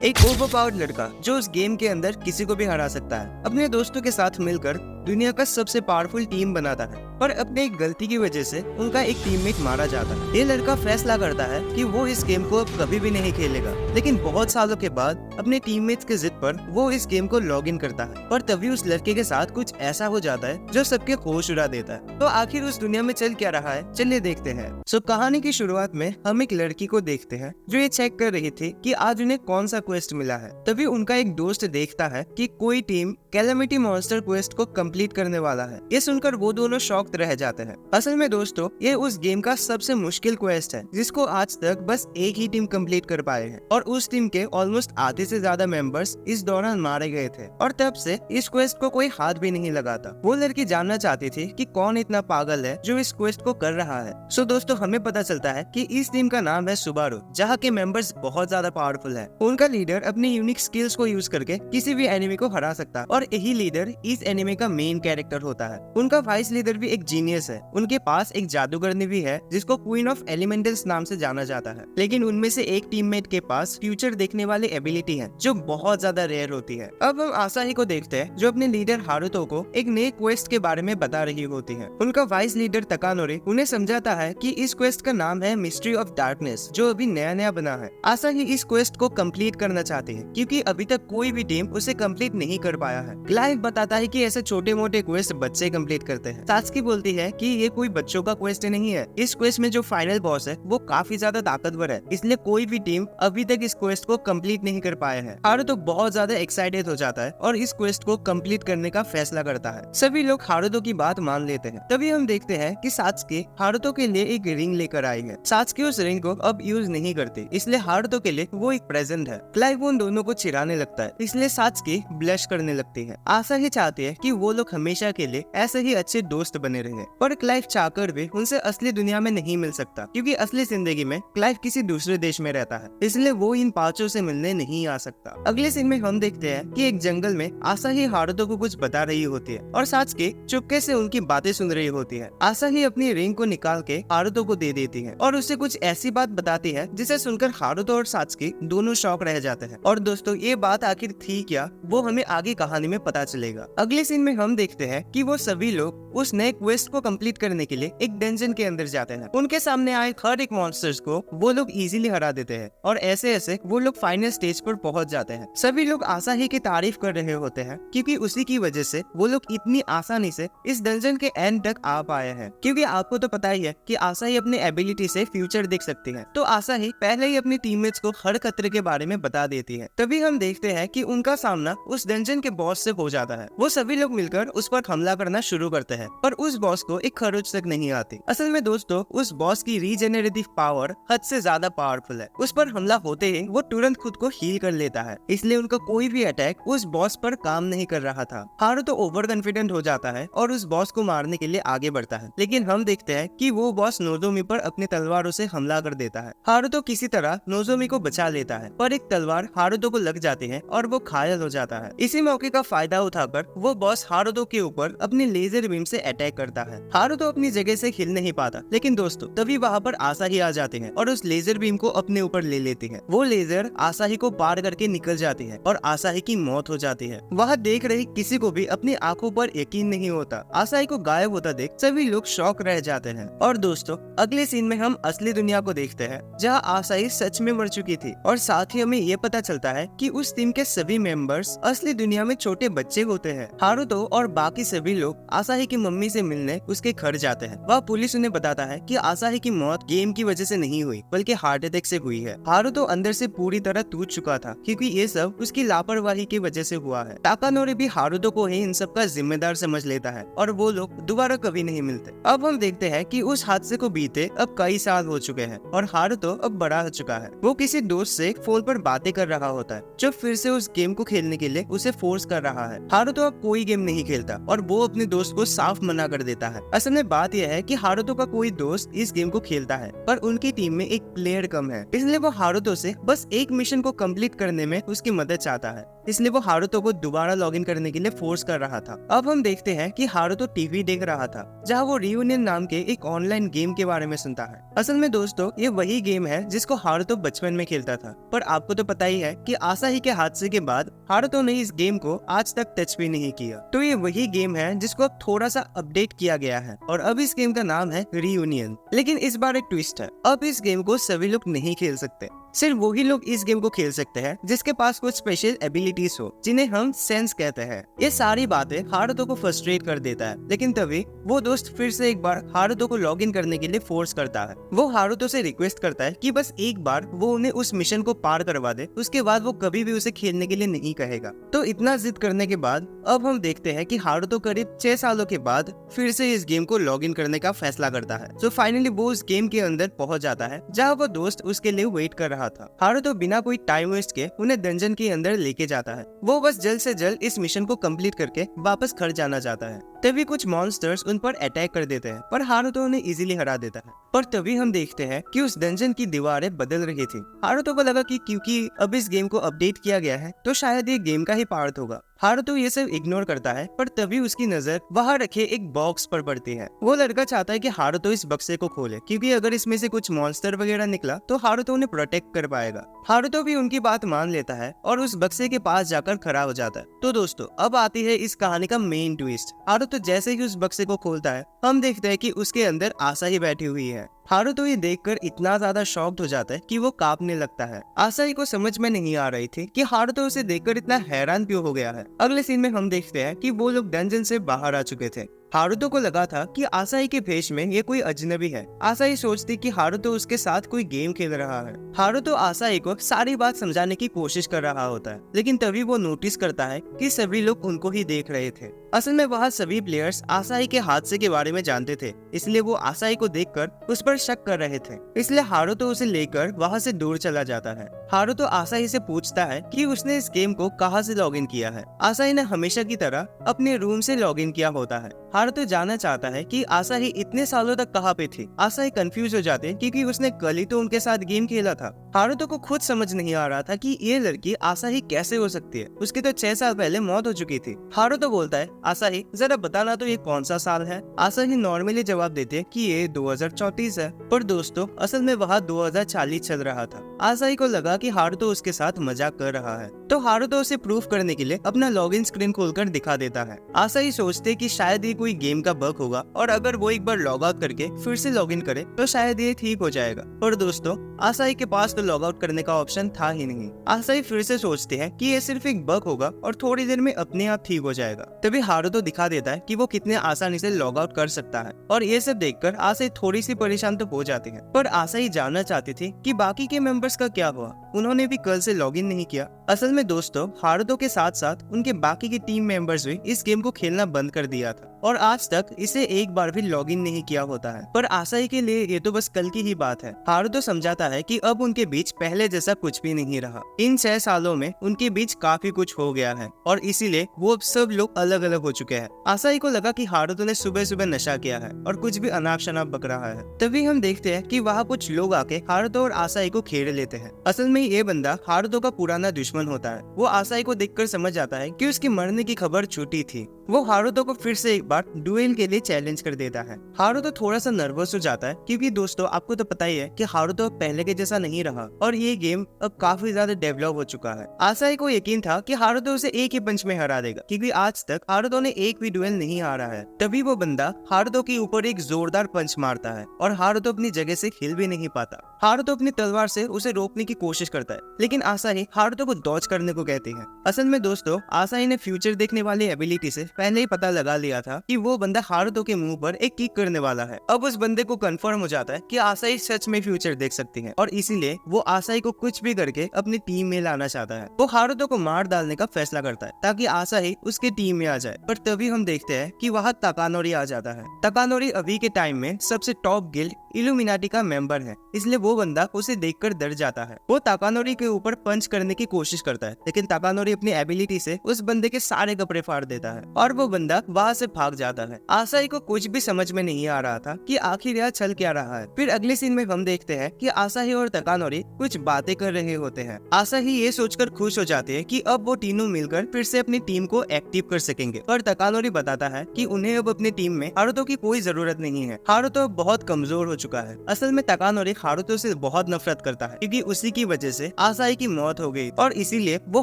एक ओवरपावर्ड लड़का जो उस गेम के अंदर किसी को भी हरा सकता है, अपने दोस्तों के साथ मिलकर दुनिया का सबसे पावरफुल टीम बनाता है, पर अपने एक गलती की वजह से उनका एक टीममेट मारा जाता है। ये लड़का फैसला करता है कि वो इस गेम को अब कभी भी नहीं खेलेगा, लेकिन बहुत सालों के बाद अपने टीममेट्स के जिद पर वो इस गेम को लॉग इन करता है। पर तभी उस लड़के के साथ कुछ ऐसा हो जाता है जो सबके होश उड़ा देता है। तो आखिर उस दुनिया में चल क्या रहा है, चलिए देखते हैं। कहानी की शुरुआत में हम एक लड़की को देखते हैं जो ये चेक कर रही थी कि आज उन्हें कौन सा क्वेस्ट मिला है। तभी उनका एक दोस्त देखता है कि कोई टीम कैलेमिटी मॉन्स्टर क्वेस्ट को कंप्लीट करने वाला है। ये सुनकर वो दोनों शॉक्ड रह जाते हैं। असल में दोस्तों, ये उस गेम का सबसे मुश्किल क्वेस्ट है जिसको आज तक बस एक ही टीम कंप्लीट कर पाए हैं, और उस टीम के ऑलमोस्ट आधे से ज्यादा मेंबर्स इस दौरान मारे गए थे, और तब से इस क्वेस्ट को कोई हाथ भी नहीं लगाता। वो लड़की जानना चाहती थी कि कौन इतना पागल है जो इस क्वेस्ट को कर रहा है। दोस्तों, हमें पता चलता है कि इस टीम का नाम है सुबारू, जहाँ के मेंबर्स बहुत ज्यादा पावरफुल है। उनका लीडर अपने यूनिक स्किल्स को यूज करके किसी भी एनिमी को हरा सकता है, और यही लीडर इस एनिमी का मेन कैरेक्टर होता है। उनका वाइस लीडर भी एक जीनियस है। उनके पास एक जादूगरनी भी है जिसको क्वीन ऑफ एलिमेंटल्स नाम से जाना जाता है, लेकिन उनमें से एक टीममेट के पास फ्यूचर देखने वाली एबिलिटी है जो बहुत ज्यादा रेयर होती है। अब हम आसाही को देखते हैं जो अपने लीडर हारुतो को एक नए क्वेस्ट के बारे में बता रही होती है। उनका वाइस लीडर तकानोरी उन्हें समझाता है कि इस क्वेस्ट का नाम है मिस्ट्री ऑफ डार्कनेस, जो अभी नया नया बना है। आसाही इस क्वेस्ट को कंप्लीट करना चाहती है क्योंकि अभी तक कोई भी टीम उसे कंप्लीट नहीं कर पाया है। क्लाइव बताता है कि ऐसे छोटे मोटे क्वेस्ट बच्चे कंप्लीट करते हैं। सात्सुकी बोलती है कि ये कोई बच्चों का क्वेस्ट नहीं है। इस क्वेस्ट में जो फाइनल बॉस है वो काफी ज्यादा ताकतवर है, इसलिए कोई भी टीम अभी तक इस क्वेस्ट को कंप्लीट नहीं कर पाया है। हारुतो बहुत ज्यादा एक्साइटेड हो जाता है और इस क्वेस्ट को कंप्लीट करने का फैसला करता है। सभी लोग हारुतो की बात मान लेते हैं। तभी हम देखते हैं कि सात्सुकी हारुतो के लिए एक रिंग लेकर आई है। सात्सुकी उस रिंग को अब यूज नहीं करती, इसलिए हारुतो के लिए वो एक प्रेजेंट है। क्लाइव उन दोनों को चिढ़ाने लगता है, इसलिए सात्सुकी ब्लश करने लगती है। आसाही चाहती है कि वो लोग हमेशा के लिए ऐसे ही अच्छे दोस्त बने रहे, पर क्लाइव चाहकर भी उनसे असली दुनिया में नहीं मिल सकता क्योंकि असली जिंदगी में क्लाइव किसी दूसरे देश में रहता है, इसलिए वो इन पांचों से मिलने नहीं आ सकता। अगले सीन में हम देखते हैं कि एक जंगल में आसाही हारुतो को कुछ बता रही होती है और सात्सुकी चुपके से उनकी बातें सुन रही होती है। आसाही अपनी रिंग को निकाल के हारुतो को दे देती है और उसे कुछ ऐसी बात बताती है जिसे सुनकर हारुतो और सात्सुकी दोनों शॉक रह जाते हैं। और दोस्तों, ये बात आखिर थी क्या, वो हमें आगे कहानी में पता चलेगा। अगले सीन में हम देखते हैं कि वो सभी लोग उस नए क्वेस्ट को कंप्लीट करने के लिए एक डंजन के अंदर जाते हैं। उनके सामने आए हर एक मॉन्स्टर्स को वो लोग इजीली हरा देते हैं और ऐसे ऐसे वो लोग फाइनल स्टेज पर पहुंच जाते हैं। सभी लोग आसाही की तारीफ कर रहे होते हैं क्योंकि उसी की वजह से वो लोग इतनी आसानी से इस डंजन के एंड तक आ पाए हैं। क्योंकि आपको तो पता ही है कि आसाही अपने एबिलिटी से फ्यूचर देख सकती है, तो आसाही पहले ही अपनी टीममेट्स को हर खतरे के बारे में बता देती है। तभी हम देखते हैं कि उनका सामना उस डंजन के बॉस से हो जाता है। वो सभी लोग मिलकर उस पर हमला करना शुरू करते हैं, पर उस बॉस को एक खरोच तक नहीं आती। असल में दोस्तों, उस बॉस की रीजेनरेटिव पावर हद से ज्यादा पावरफुल है। उस पर हमला होते ही वो तुरंत खुद को हील कर लेता है, इसलिए उनका कोई भी अटैक उस बॉस पर काम नहीं कर रहा था। हारुतो ओवर कॉन्फिडेंट हो जाता है और उस बॉस को मारने के लिए आगे बढ़ता है, लेकिन हम देखते हैं कि वो बॉस नोजोमी पर अपने तलवारों से हमला कर देता है। हारुतो किसी तरह नोजोमी को बचा लेता है, पर एक तलवार हारुतो को लग जाती है और वो घायल हो जाता है। इसी मौके का फायदा उठाकर वो बॉस हारुतो के ऊपर अपनी लेजर बीम से अटैक करता है। हारुतो अपनी जगह से हिल नहीं पाता, लेकिन दोस्तों तभी वहाँ पर आसाही आ जाती है और उस लेजर बीम को अपने ऊपर ले लेती है। वो लेजर आसाही को पार करके निकल जाती है और आसाही की मौत हो जाती है। वहाँ देख रही किसी को भी अपनी आंखों पर यकीन नहीं होता। आसाही को गायब होता देख सभी लोग शॉक रह जाते हैं। और दोस्तों, अगले सीन में हम असली दुनिया को देखते हैं जहाँ आसाही सच में मर चुकी थी, और साथ ही हमें ये पता चलता है कि उस टीम के सभी मेंबर्स असली दुनिया में छोटे बच्चे होते हैं। हारुतो और बाकी सभी लोग आसाही की मम्मी से मिलने उसके घर जाते हैं। वह पुलिस उन्हें बताता है कि आसाही की मौत गेम की वजह से नहीं हुई बल्कि हार्ट अटैक से हुई है। हारुतो अंदर से पूरी तरह टूट चुका था क्योंकि ये सब उसकी लापरवाही की वजह से हुआ है। ताकानोरी भी हारुतो को ही इन सब का जिम्मेदार समझ लेता है और वो लोग दोबारा कभी नहीं मिलते। अब हम देखते हैं कि उस हादसे को बीते अब कई साल हो चुके हैं और हारुतो अब बड़ा हो चुका है। वो किसी दोस्त से फोन पर बातें कर रहा होता है जो फिर से उस गेम को खेलने के लिए उसे फोर्स कर रहा है। हारुतो अब कोई गेम नहीं खेलता और वो अपने दोस्त को साफ मना कर कर देता है। असल में बात यह है कि हारुतो का कोई दोस्त इस गेम को खेलता है पर उनकी टीम में एक प्लेयर कम है, इसलिए वो हारुतो से बस एक मिशन को कंप्लीट करने में उसकी मदद चाहता है। इसलिए वो हारुतो को दोबारा लॉगिन करने के लिए फोर्स कर रहा था। अब हम देखते हैं कि हारुतो टीवी देख रहा था जहाँ वो रियूनियन नाम के एक ऑनलाइन गेम के बारे में सुनता है। असल में दोस्तों ये वही गेम है जिसको हारुतो बचपन में खेलता था, पर आपको तो पता ही है कि आसाही के हादसे के बाद हारुतो ने इस गेम को आज तक टच भी नहीं किया। तो ये वही गेम है जिसको अब थोड़ा सा अपडेट किया गया है और अब इस गेम का नाम है रियूनियन। लेकिन इस बार एक ट्विस्ट है, अब इस गेम को सभी लोग नहीं खेल सकते, सिर्फ वही लोग इस गेम को खेल सकते हैं जिसके पास कुछ स्पेशल एबिलिटीज हो जिन्हें हम सेंस कहते हैं। ये सारी बातें हारुतो को फ्रस्ट्रेट कर देता है, लेकिन तभी वो दोस्त फिर से एक बार हारुतो को लॉगिन करने के लिए फोर्स करता है। वो हारुतो से रिक्वेस्ट करता है कि बस एक बार वो उन्हें उस मिशन को पार करवा दे, उसके बाद वो कभी भी उसे खेलने के लिए नहीं कहेगा। तो इतना जिद करने के बाद अब हम देखते हैं कि हारुतो करीब 6 सालों के बाद फिर से इस गेम को लॉगिन करने का फैसला करता है। तो फाइनली वो उस गेम के अंदर पहुंच जाता है जहाँ वो दोस्त उसके लिए वेट कर रहा था। हारुतो बिना कोई टाइम वेस्ट के उन्हें डंजन के अंदर लेके जाता है। वो बस जल्द से जल्द इस मिशन को कंप्लीट करके वापस घर जाना चाहता है। तभी कुछ मॉन्स्टर्स उन पर अटैक कर देते हैं पर हारुतो उन्हें इजीली हरा देता है। पर तभी हम देखते हैं कि उस डंजन की दीवारें बदल रही थी। हारुतो को लगा कि क्योंकि अब इस गेम को अपडेट किया गया है तो शायद ये गेम का ही पार्ट होगा। हारुतो ये सब इग्नोर करता है पर तभी उसकी नजर वहाँ रखे एक बॉक्स पर पड़ती है। वो लड़का चाहता है कि हारुतो इस बक्से को खोले क्योंकि अगर इसमें से कुछ मॉन्स्टर वगैरह निकला तो हारुतो उन्हें प्रोटेक्ट कर पाएगा। हारुतो भी उनकी बात मान लेता है और उस बक्से के पास जाकर खड़ा हो जाता है। तो दोस्तों अब आती है इस कहानी का मेन ट्विस्ट। हारुतो जैसे ही उस बक्से को खोलता है हम देखते हैं कि उसके अंदर आसाही बैठी हुई है। हारुतो ये देखकर इतना ज्यादा शॉक्ड हो जाता है कि वो कांपने लगता है। आसाही को समझ में नहीं आ रही थी कि हारुतो उसे देखकर इतना हैरान क्यों हो गया है। अगले सीन में हम देखते हैं कि वो लोग डंजन से बाहर आ चुके थे। हारुतो को लगा था कि आसाही के भेष में ये कोई अजनबी है। आसाही सोचती कि हारुतो उसके साथ कोई गेम खेल रहा है। हारुतो आसाही को सारी बात समझाने की कोशिश कर रहा होता है, लेकिन तभी वो नोटिस करता है कि सभी लोग उनको ही देख रहे थे। असल में वहाँ सभी प्लेयर्स आसाही के हादसे के बारे में जानते थे, इसलिए वो आसाही को देखकर उस पर शक कर रहे थे। इसलिए हारुतो उसे लेकर वहाँ से दूर चला जाता है। हारुतो आसाही से पूछता है कि उसने इस गेम को कहाँ से लॉगिन किया है। आसाही ने हमेशा की तरह अपने रूम से लॉगिन किया होता है। हारुतो जानना चाहता है कि आसाही इतने सालों तक कहाँ पे थी। आसाही कंफ्यूज हो जाते क्योंकि उसने कल ही तो उनके साथ गेम खेला था। हारुतो को खुद समझ नहीं आ रहा था कि ये लड़की आसाही कैसे हो सकती है, उसकी तो 6 साल पहले मौत हो चुकी थी। हारुतो बोलता है आसाही जरा बताना तो ये कौन सा साल है। आसाही नॉर्मली जवाब देते कि ये 2034 है, पर दोस्तों असल में वहाँ 2040 चल रहा था। आसाही को लगा कि हारुतो उसके साथ मजाक कर रहा है, तो हारुतो उसे प्रूफ करने के लिए अपना लॉगिन स्क्रीन खोलकर दिखा देता है। आसाही सोचते कि शायद ये कोई गेम का बग होगा और अगर वो एक बार लॉग आउट करके फिर से लॉगिन करे तो शायद ये ठीक हो जाएगा। पर दोस्तों आसाही के पास तो लॉग आउट करने का ऑप्शन था ही नहीं। आसाही फिर से सोचते हैं कि ये सिर्फ एक बग होगा और थोड़ी देर में अपने आप ठीक हो जाएगा। तभी हारुतो दिखा देता है कि वो कितने आसानी से लॉग आउट कर सकता है और ये सब देखकर आसाही थोड़ी सी परेशान तो हो जाती है। पर आसाही जानना चाहती थी कि बाकी के मेंबर्स का क्या हुआ, उन्होंने भी कल से लॉगिन नहीं किया। असल में दोस्तों हारुतो के साथ साथ उनके बाकी के टीम मेंबर्स भी इस गेम को खेलना बंद कर दिया था और आज तक इसे एक बार भी लॉगिन नहीं किया होता है। पर आसाही के लिए ये तो बस कल की ही बात है। हारुतो समझाता है कि अब उनके बीच पहले जैसा कुछ भी नहीं रहा। इन 6 सालों में उनके बीच काफी कुछ हो गया है और इसीलिए वो अब सब लोग अलग अलग हो चुके हैं। आसाही को लगा कि हारुतो ने सुबह सुबह नशा किया है और कुछ भी अनाप शनाप बक रहा है। तभी हम देखते हैं कि वहाँ कुछ लोग आके हारुतो और आसाही को घेर लेते हैं। असल में ये बंदा हारुतो का पुराना दुश्मन होता है। वो आसाही को देखकर समझ जाता है कि उसकी मरने की खबर झूठी थी। वो हारुतो को फिर से एक बार डुएल के लिए चैलेंज कर देता है। हारुतो थोड़ा सा नर्वस हो जाता है क्योंकि दोस्तों आपको तो पता ही है कि हारुतो अब पहले के जैसा नहीं रहा और ये गेम अब काफी ज्यादा डेवलप हो चुका है। आसाही को यकीन था कि हारुतो उसे एक ही पंच में हरा देगा क्योंकि आज तक हारुतो ने एक भी डुएल नहीं हारा है। तभी वो बंदा हारुतो के ऊपर एक जोरदार पंच मारता है और हारुतो अपनी जगह से हिल भी नहीं पाता। हारुतो अपनी तलवार से उसे रोकने की कोशिश करता है, लेकिन आसाही हारुतो को डॉज करने को कहती है। असल में दोस्तों आसाही ने फ्यूचर देखने वाली एबिलिटी से पहले ही पता लगा लिया था कि वो बंदा हारुतो के मुंह पर एक किक करने वाला है। अब उस बंदे को कंफर्म हो जाता है कि आसाही सच में फ्यूचर देख सकती है और इसीलिए वो आसाही को कुछ भी करके अपनी टीम में लाना चाहता है। वो हारुतो को मार डालने का फैसला करता है ताकि आसाही उसके टीम में आ जाए। पर तभी हम देखते हैं कि वहाँ तकानोरी आ जाता है। तकानोरी अभी के टाइम में सबसे टॉप गिल्ड इल्यूमिनाटी का मेंबर है, इसलिए वो बंदा उसे देखकर डर जाता है। वो ताकानोरी के ऊपर पंच करने की कोशिश करता है, लेकिन ताकानोरी अपनी एबिलिटी से उस बंदे के सारे कपड़े फाड़ देता है और वो बंदा वहाँ से भाग जाता है। आसाही को कुछ भी समझ में नहीं आ रहा था कि आखिर यह चल क्या रहा है। फिर अगले सीन में हम देखते हैं कि आसाही और ताकानोरी कुछ बातें कर रहे होते हैं। आसाही ये सोचकर खुश हो जाती है कि अब वो तीनों मिलकर फिर से अपनी टीम को एक्टिव कर सकेंगे, पर ताकानोरी बताता है कि उन्हें अब अपनी टीम में हारुतो की कोई जरूरत नहीं है। हारुतो बहुत कमजोर हो चुका है। असल में ताकानोरी हारुतो से बहुत नफरत करता है, क्योंकि उसी की वजह से आसाही की मौत हो गई और इसीलिए वो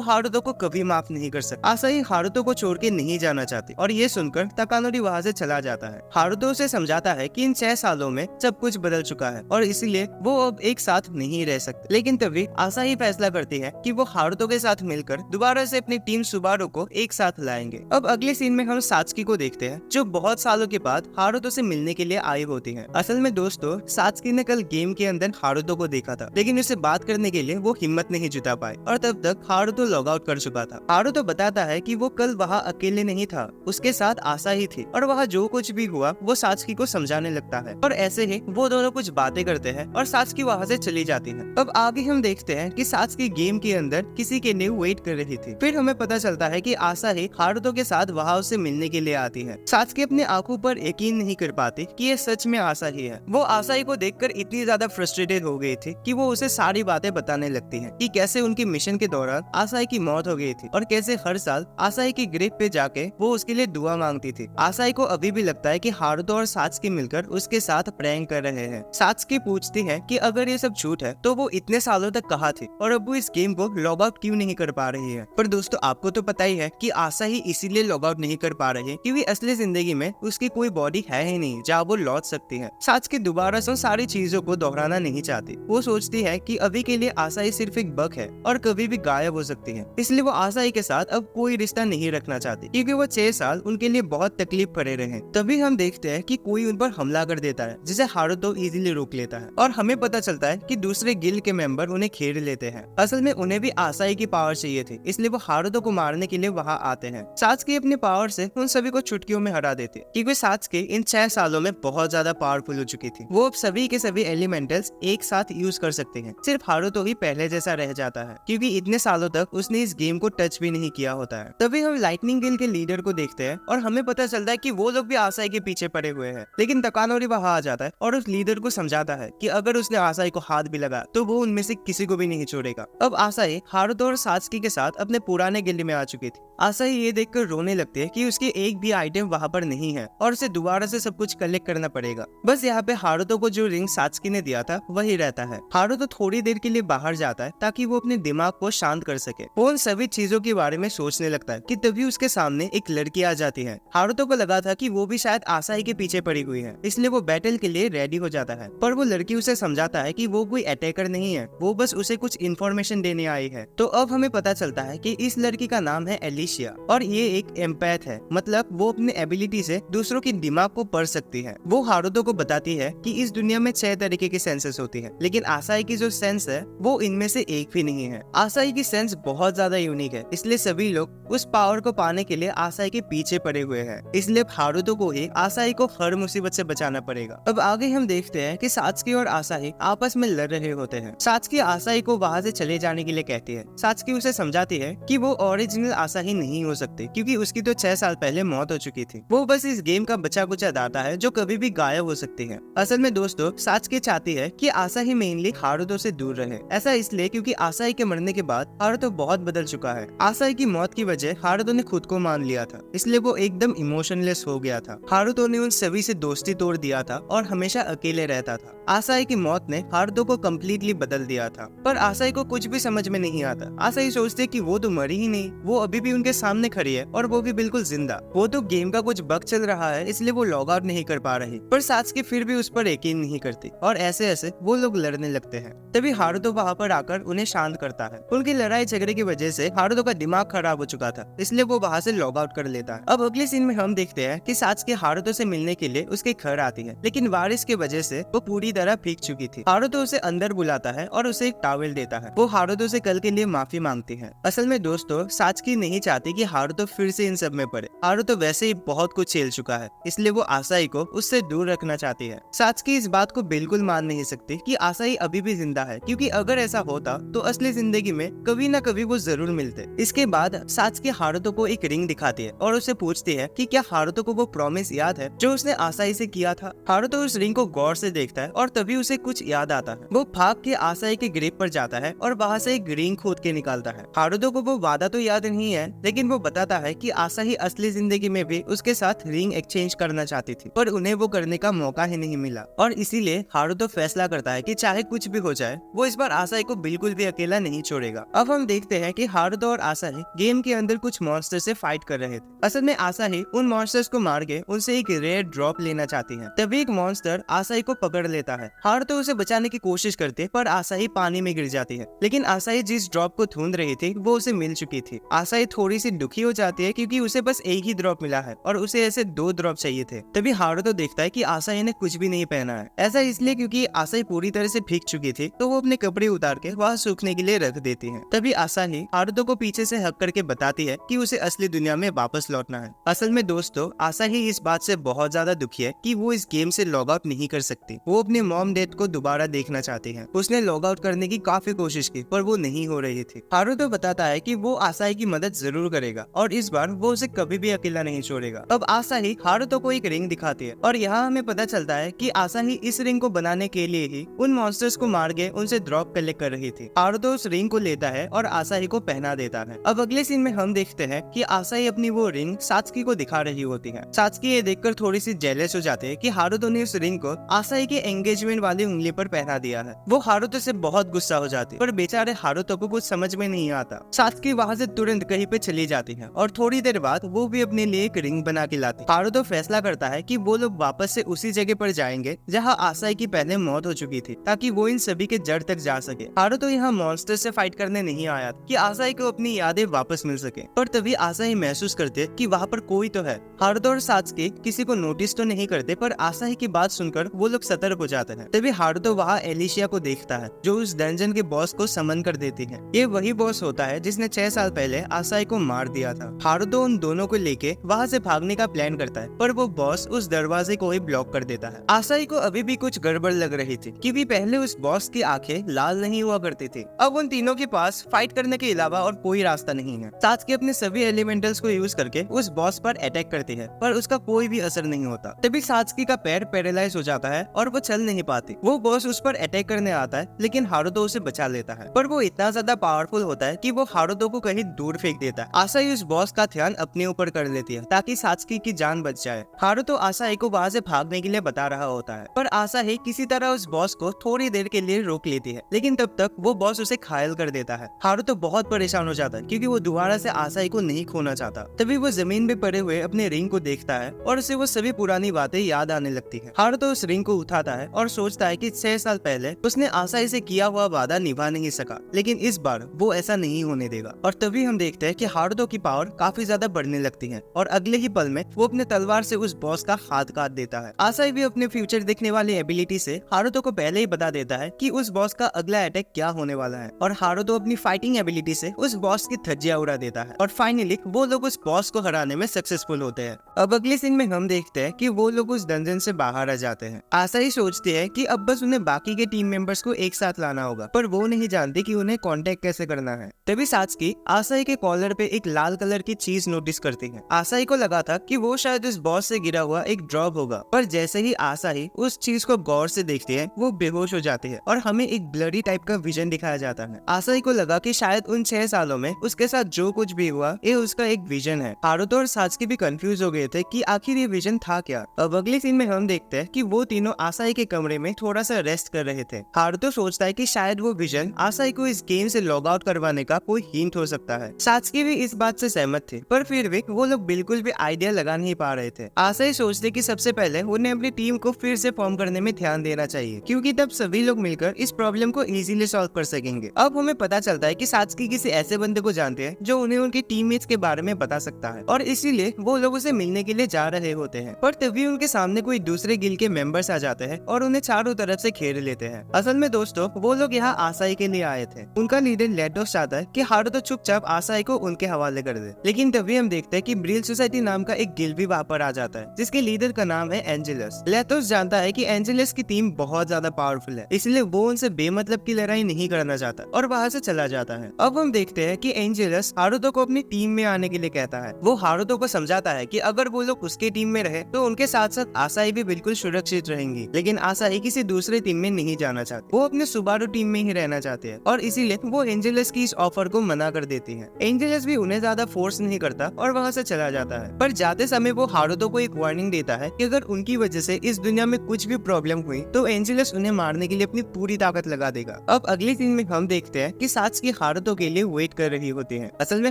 हारुतो को कभी माफ नहीं कर सकता। आसाही हारुतो को छोड़ के नहीं जाना चाहती और ये सुनकर ताकानोरी वहाँ से चला जाता है। हारुतो उसे समझाता है कि इन 6 सालों में सब कुछ बदल चुका है और इसीलिए वो अब एक साथ नहीं रह सकते। लेकिन तभी आसाही फैसला करती है कि वो हारुतो के साथ मिलकर दोबारा से अपनी टीम सुबारू को एक साथ लाएंगे। अब अगले सीन में हम सात्सुकी को देखते हैं, जो बहुत सालों के बाद हारुतो से मिलने के लिए आई होती है। असल में दोस्तों, सात्सुकी ने कल गेम के अंदर हारुतो को देखा था, लेकिन उससे बात करने के लिए वो हिम्मत नहीं जुटा पाए और तब तक हारुतो लॉग आउट कर चुका था। हारुतो बताता है कि वो कल वहाँ अकेले नहीं था, उसके साथ आसाही थी और वहाँ जो कुछ भी हुआ वो सात्सुकी को समझाने लगता है और ऐसे ही वो दोनों कुछ बातें करते हैं और सात्सुकी वहाँ से चली जाती है। अब आगे हम देखते हैं कि सात्सुकी गेम के अंदर किसी के लिए वेट कर रही थी। फिर हमें पता चलता है कि आसाही हारुतो के साथ वहाँ उससे मिलने के लिए आती है। सात्सुकी अपने आंखों पर यकीन नहीं कर पाती कि ये सच में आसाही है। वो आसाही को देखकर इतनी ज्यादा फ्रस्ट्रेटेड हो गई थी कि वो उसे सारी बातें बताने लगती है कि कैसे उनके मिशन के दौरान आसाही की मौत हो गई थी और कैसे हर साल आसाही की ग्रेव पे जाके वो उसके लिए दुआ मांगती थी। आसाही को अभी भी लगता है कि हारुतो और सात्सुकी मिलकर उसके साथ प्रैंक कर रहे हैं। सात्सुकी पूछती है कि अगर ये सब झूठ है तो वो इतने सालों तक कहाँ थी और अब वो इस गेम को लॉग आउट क्यों नहीं कर पा रही है। पर दोस्तों, आपको तो पता ही है कि आसाही इसीलिए लॉग आउट नहीं कर पा रही है क्योंकि असली जिंदगी में उसकी कोई बॉडी है ही नहीं जहाँ वो लौट सकती है। सात्सुकी दोबारा से सारी चीजों को दोहराना नहीं चाहती। वो सोचती है कि अभी के लिए आसाही सिर्फ एक बग है और कभी भी गायब हो सकती है, इसलिए वो आसाही के साथ अब कोई रिश्ता नहीं रखना चाहती क्योंकि वो 6 साल उनके लिए बहुत तकलीफ भरे रहे। तभी हम देखते हैं कि कोई उन पर हमला कर देता है, जिसे हारुतो इजीली रोक लेता है और हमें पता चलता है कि दूसरे गिल्ड के मेंबर उन्हें घेर लेते हैं। असल में उन्हें भी आसाही की पावर चाहिए थी, इसलिए वो हारुतो को मारने के लिए वहाँ आते हैं। सात्सुकी अपने पावर से उन सभी को चुटकियों में हरा देती है क्योंकि सात्सुकी इन 6 सालों में बहुत ज्यादा पावरफुल हो चुकी थी। वो अब सभी के सभी एलिमेंटल्स एक साथ यूज कर सकते हैं। सिर्फ हारुतो ही पहले जैसा रह जाता है क्योंकि इतने सालों तक उसने इस गेम को टच भी नहीं किया होता है। तभी हम लाइटनिंग गिल्ड के लीडर को देखते हैं और हमें पता चलता है कि वो लोग भी आसाही के पीछे पड़े हुए हैं। लेकिन ताकानोरी वहाँ आ जाता है और उस लीडर को समझाता है कि अगर उसने आसाही को हाथ भी लगा तो वो उनमें से किसी को भी नहीं छोड़ेगा। अब आसाही हारुतो और सात्सुकी के साथ अपने पुराने गिल्ड में आ चुकी थी। आसाही ये देखकर रोने लगती है कि उसके एक भी आइटम वहाँ पर नहीं है और उसे दोबारा से सब कुछ कलेक्ट करना पड़ेगा। बस यहाँ पे हारुतो को जो रिंग सात्सुकी ने दिया था वही रहता है। हारुतो थोड़ी देर के लिए बाहर जाता है ताकि वो अपने दिमाग को शांत कर सके। वो उन सभी चीजों के बारे में सोचने लगता है कि तभी उसके सामने एक लड़की आ जाती है। हारुतो को लगा था कि वो भी शायद आसाही के पीछे पड़ी हुई है, इसलिए वो बैटल के लिए रेडी हो जाता है। पर वो लड़की उसे समझाता है कि वो कोई अटैकर नहीं है, वो बस उसे कुछ इन्फॉर्मेशन देने आई है। तो अब हमें पता चलता है कि इस लड़की का नाम है एलिशिया और ये एक एम्पैथ है, मतलब वो अपने एबिलिटी से दूसरों के दिमाग को पढ़ सकती है। वो हारुतो को बताती है कि इस दुनिया में 6 तरीके की सेंसेस होती है, लेकिन आसाही की जो सेंस है वो इनमें से एक भी नहीं है। आसाही की सेंस बहुत ज्यादा यूनिक है, इसलिए सभी लोग उस पावर को पाने के लिए आसाही के पीछे पड़े हुए हैं। इसलिए हारुतो को ही आसाही को हर मुसीबत से बचाना पड़ेगा। अब आगे हम देखते हैं कि सात्सुकी और आसाही आपस में लड़ रहे होते हैं। सात्सुकी आसाही को वहाँ से चले जाने के लिए कहती है। सात्सुकी उसे समझाती है कि वो ओरिजिनल आसाही नहीं हो सकती क्योंकि उसकी तो 6 साल पहले मौत हो चुकी थी। वो बस इस गेम का बचा कुचा दाता है जो कभी भी गायब हो सकती है। असल में दोस्तों, सात्सुकी चाहती है कि आसाही मेनली हारुतो से दूर रहे। ऐसा इसलिए क्योंकि आसाही के मरने के बाद हारुतो बहुत बदल चुका है। आसाही की मौत की वजह हारुतो ने खुद को मान लिया था, इसलिए वो एकदम इमोशनलेस हो गया था। हारुतो ने उन सभी से दोस्ती तोड़ दिया था और हमेशा अकेले रहता था। आसाही की मौत ने हारुतो को कम्प्लीटली बदल दिया था, पर आसाही को कुछ भी समझ में नहीं आता। आसाही सोचते कि वो तो मरी ही नहीं, वो अभी भी उनके सामने खड़ी है और वो भी बिल्कुल जिंदा। वो तो गेम का कुछ बग चल रहा है, इसलिए वो लॉग आउट नहीं कर पा रही। पर सात्सुकी फिर भी उस पर यकीन नहीं करती और ऐसे ऐसे वो लोग लड़ने लगते हैं। तभी हारुतो वहाँ पर आकर उन्हें शांत करता है। उनकी लड़ाई झगड़े की वजह से हारुतो का दिमाग खराब हो चुका था, इसलिए वो वहाँ से लॉग आउट कर लेता है। अब अगले सीन में हम देखते हैं कि सात्सुकी हारुतो से मिलने के लिए उसके घर आती है, लेकिन बारिश की वजह से वो पूरी तरह भीग चुकी थी। हारुतो उसे अंदर बुलाता है और उसे एक टॉवेल देता है। वो हारुतो से कल के लिए माफी मांगती है। असल में दोस्तों, सात्सुकी नहीं चाहती कि हारुतो फिर से इन सब में पड़े। हारुतो वैसे ही बहुत कुछ झेल चुका है, इसलिए वो आसाही को उससे दूर रखना चाहती है। साथ सात्सुकी इस बात को बिल्कुल मान नहीं सकती कि आसाही अभी भी जिंदा है, क्योंकि अगर ऐसा होता तो असली जिंदगी में कभी ना कभी वो जरूर मिलते। इसके बाद सात्सुकी हारुतो को एक रिंग दिखाती है और उसे पूछती है कि क्या हारुतो को वो प्रॉमिस याद है जो उसने आसाही से किया था। हारुतो उस रिंग को गौर से देखता है और तभी उसे कुछ याद आता है। वो भाग के आसाही के ग्रेव पर जाता है और वहाँ से एक रिंग खोद के निकालता है। हारुतो को वो वादा तो याद नहीं है, लेकिन वो बताता है कि आसाही असली जिंदगी में भी उसके साथ रिंग एक्सचेंज करना चाहती थी, पर उन्हें वो करने का मौका ही नहीं मिला। और इसीलिए हारुतो फैसला करता है कि चाहे कुछ भी हो जाए वो इस बार आसाही को बिल्कुल भी अकेला नहीं छोड़ेगा। अब हम देखते हैं कि हारुतो और आसाही गेम के अंदर कुछ मॉन्स्टर से फाइट कर रहे थे। असल में आसाही उन मॉन्स्टर्स को मार के उनसे एक रेयर ड्रॉप लेना चाहती है। तभी एक मॉन्स्टर आसाही को पकड़ लेता है। हारुतो उसे बचाने की कोशिश करते पर आसाही पानी में गिर जाती है, लेकिन आसाही जिस ड्रॉप को ढूंढ रही थी वो उसे मिल चुकी थी। आसाही थोड़ी सी दुखी हो जाती है क्योंकि उसे बस एक ही ड्रॉप मिला है और उसे ऐसे 2 ड्रॉप चाहिए थे। तभी हारुतो देखता है कि आसाही ने कुछ भी नहीं पहना है। ऐसा इसलिए क्योंकि आसाही पूरी तरह से भीग चुकी थी, तो वो अपने कपड़े उतार के वहाँ सूखने के लिए रख देती है। तभी आसाही हारुतो को पीछे से हक करके बताती है कि उसे असली दुनिया में वापस लौटना है। असल में दोस्तों, आसाही इस बात से बहुत ज्यादा दुखी है कि वो इस गेम से लॉग आउट नहीं कर सकती। वो अपने मॉम डेथ को दोबारा देखना चाहती है। उसने लॉग आउट करने की काफी कोशिश की पर वो नहीं हो रही थी। हारुतो बताता है कि वो आसाही की मदद जरूर करेगा और इस बार वो उसे कभी भी अकेला नहीं छोड़ेगा। अब आसाही हारुतो को एक रिंग दिखाती है और यहाँ हमें पता चलता है कि आसाही इस रिंग को बनाने के लिए ही उन मॉन्स्टर्स को मार के उनसे ड्रॉप कलेक्ट कर रही थी। हारुतो उस रिंग को लेता है और आसाही को पहना देता है। अब अगले सीन में हम देखते हैं कि आसाही अपनी वो रिंग सात्सुकी को दिखा रही होती है। सात्सुकी ये देखकर थोड़ी सी जेलस हो जाते हैं कि हारुतो ने उस रिंग को आसाही के एंगेजमेंट वाली उंगली पर पहना दिया है। वो हारुतो से बहुत गुस्सा हो जाती है, पर बेचारे हारुतो को कुछ समझ में नहीं आता। सात्सुकी वहाँ से तुरंत कहीं पे चली जाती है और थोड़ी देर बाद वो भी अपने लिए एक रिंग बना के लाती है। हारुतो फैसला करता है कि वो लोग वापस से उसी जगह पर जाएंगे जहाँ आसाही की पहले मौत हो चुकी थी, ताकि वो इन सभी के जड़ तक जा सके। हारुतो यहाँ मॉन्स्टर से फाइट करने नहीं आया कि आसाही को अपनी यादें वापस मिल सके, पर तभी आसाही महसूस करते कि वहाँ पर कोई तो है। हारुतो और सात्सुकी किसी को नोटिस तो नहीं करते, पर आसाही की बात सुनकर वो लोग सतर्क हो जाते हैं। तभी हारुतो वहाँ एलिशिया को देखता है जो उस डंजन के बॉस को समन कर देती है। ये वही बॉस होता है जिसने 6 साल पहले आसाही को मार दिया था। हारुतो उन दोनों को लेके वहाँ से भागने का प्लान करता है, पर वो बॉस उस दरवाजे को ही ब्लॉक कर देता है। आसाही को अभी भी कुछ गड़बड़ लग रही थी क्योंकि पहले उस बॉस की आंखें लाल नहीं हुआ करती थी। अब उन तीनों के पास फाइट करने के अलावा और कोई रास्ता नहीं है। सात्सुकी अपने सभी एलिमेंटल्स को यूज करके उस बॉस पर अटैक करती है, पर उसका कोई भी असर नहीं होता। तभी सात्सुकी का पैर पैरालाइज हो जाता है और वो चल नहीं पाती। वो बॉस उस पर अटैक करने आता है, लेकिन हारुतो उसे बचा लेता है, पर वो इतना ज्यादा पावरफुल होता है कि वो हारुतो को कहीं दूर फेंक देता है। आसाही उस बॉस का ध्यान अपने ऊपर कर लेती है ताकि सात्सुकी की जान बच जाए। हारुतो आसाही को वहाँ से भागने के लिए बता रहा होता है, पर आसाही किसी तरह उस बॉस को थोड़ी देर के लिए रोक लेती है, लेकिन तब तक वो बॉस उसे घायल कर देता है। हारुतो बहुत परेशान हो जाता है क्योंकि वो दोबारा से आसाही को नहीं खोना चाहता। तभी वो जमीन पे पड़े हुए अपने रिंग को देखता है और उसे वो सभी पुरानी बातें याद आने लगती है। हारुतो उस रिंग को उठाता है और सोचता है कि 6 साल पहले उसने आसाही से किया हुआ वादा निभा नहीं सका, लेकिन इस बार वो ऐसा नहीं होने देगा। और तभी हम देखते हैं कि हारुतो की पावर काफी ज्यादा बढ़ने लगती है और अगले ही पल में वो अपने तलवार से उस बॉस का हाथ काट देता है। आसाही भी अपने फ्यूचर देखने वाली एबिलिटी से हारुतो को पहले ही बता देता है कि उस बॉस का अगला अटैक क्या होने वाला है, और हारुतो अपनी फाइटिंग एबिलिटी से उस बॉस की धज्जियां उड़ा देता है और फाइनली वो लोग उस बॉस को हराने में सक्सेसफुल होते हैं। अब अगले सीन में हम देखते हैं कि वो लोग उस डंजन से बाहर आ जाते हैं। आसाही सोचती है कि अब बस उन्हें बाकी के टीम मेंबर्स को एक साथ लाना होगा, पर वो नहीं जानती कि उन्हें कांटेक्ट कैसे करना है। तभी सात्सुकी आसाही के कॉलर पे एक लाल कलर की चीज नोटिस करती है। आसाही को लगा था कि वो शायद उस बॉस से गिरा हुआ एक ड्रॉप होगा, पर जैसे ही आसाही उस चीज को गौर से देखती है वो बेहोश हो जाती है और हमें एक ब्लडी टाइप का विजन दिखाया जाता है। आसाही को लगा कि शायद उन 6 सालों में उसके साथ जो कुछ भी हुआ ये उसका एक विजन है। हारुतो और सात्सुकी भी कंफ्यूज हो गए थे कि आखिर ये विजन था क्या। अब अगले सीन में हम देखते हैं कि वो तीनों आसाही के कमरे में थोड़ा सा रेस्ट कर रहे थे। हारुतो सोचता है कि शायद वो विजन आसाही को इस गेम से लॉग आउट करवाने का कोई हिंट हो सकता है। सात्सुकी भी इस बात से सहमत थे, पर फिर भी वो लोग बिल्कुल भी आइडिया लगा नहीं पा रहे थे। आसाही सोचते कि सबसे पहले उन्हें अपनी टीम को फिर से फॉर्म करने में ध्यान देना चाहिए, क्योंकि तब सभी लोग मिलकर इस प्रॉब्लम को इजीली सॉल्व कर सकेंगे। अब हमें पता चलता है कि सात्सुकी किसी ऐसे बंदे को जानते हैं जो उन्हें उनकी टीममेट्स के बारे में बता सकता है, और इसीलिए वो लोग उसे मिलने के लिए जा रहे होते हैं। पर तभी उनके सामने कोई दूसरे गिल के मेंबर्स आ जाते हैं और उन्हें चारों तरफ से घेर लेते हैं। असल में दोस्तों, वो लोग यहाँ आसाही के लिए आए थे। उनका लीडर लेटोस चाहता है कि हारुतो चुपचाप आसाही को उनके हवाले कर दे, लेकिन तभी हम देखते हैं कि ब्रिल सोसाइटी नाम का एक गिल भी वहाँ पर आ जाता है, जिसके लीडर का नाम है एंजेलस। लेटोस जानता जानता है कि एंजेलस की टीम बहुत ज्यादा पावरफुल है, इसलिए वो उनसे बेमतलब की लड़ाई नहीं करना चाहता और वहाँ से चला जाता है। अब हम देखते हैं कि एंजेलस हारुतो को अपनी टीम में आने के लिए कहता है। वो हारुतो को समझाता है कि अगर वो लोग उसके टीम में रहे तो उनके साथ साथ आसाही भी बिल्कुल सुरक्षित रहेंगी, लेकिन आसाही किसी दूसरे टीम में नहीं जाना चाहती। वो अपने सुबारू टीम में ही रहना चाहते हैं और इसीलिए वो एंजेलस की इस ऑफर को मना कर देती है। एंजेलस भी उन्हें ज्यादा फोर्स नहीं करता और वहाँ से चला जाता है, पर जाते समय वो हारुतो को एक वार्निंग देता है कि अगर उनकी वजह से इस दुनिया में कुछ भी प्रॉब्लम हुई तो एंजेलस उन्हें मारने के लिए अपनी पूरी ताकत लगा देगा। अब अगली सीन में हम देखते हैं कि सात्सुकी हारुतो के लिए वेट कर रही होती है। असल में